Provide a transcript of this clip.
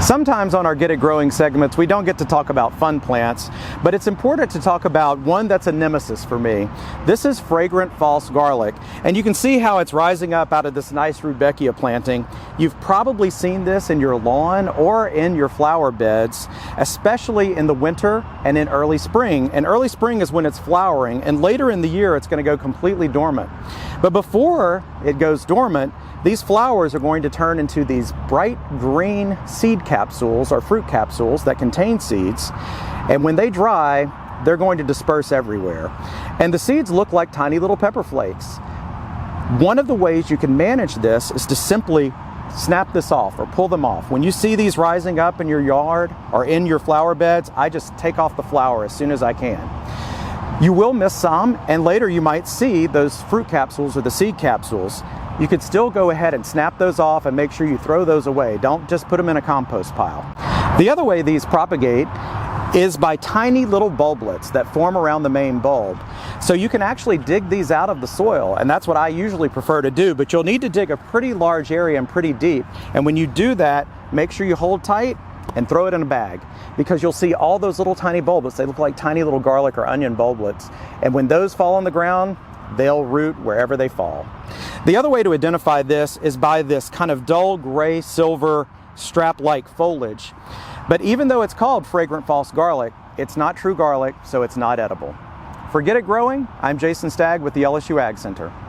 Sometimes on our Get It Growing segments, we don't get to talk about fun plants, but it's important to talk about one that's a nemesis for me. This is fragrant false garlic, and you can see how it's rising up out of this nice rudbeckia planting. You've probably seen this in your lawn or in your flower beds, especially in the winter and in early spring. And early spring is when it's flowering, and later in the year it's going to go completely dormant. But before it goes dormant, these flowers are going to turn into these bright green seed capsules or fruit capsules that contain seeds. And when they dry, they're going to disperse everywhere. And the seeds look like tiny little pepper flakes. One of the ways you can manage this is to simply snap this off or pull them off. When you see these rising up in your yard or in your flower beds, I just take off the flower as soon as I can. You will miss some, and later you might see those fruit capsules or the seed capsules. You could still go ahead and snap those off and make sure you throw those away. Don't just put them in a compost pile. The other way these propagate is by tiny little bulblets that form around the main bulb. So you can actually dig these out of the soil, and that's what I usually prefer to do, but you'll need to dig a pretty large area and pretty deep. And when you do that, make sure you hold tight and throw it in a bag, because you'll see all those little tiny bulblets. They look like tiny little garlic or onion bulblets. And when those fall on the ground, they'll root wherever they fall. The other way to identify this is by this kind of dull gray silver strap-like foliage. But even though it's called fragrant false garlic, it's not true garlic, so it's not edible. For Get It Growing, I'm Jason Stagg with the LSU Ag Center.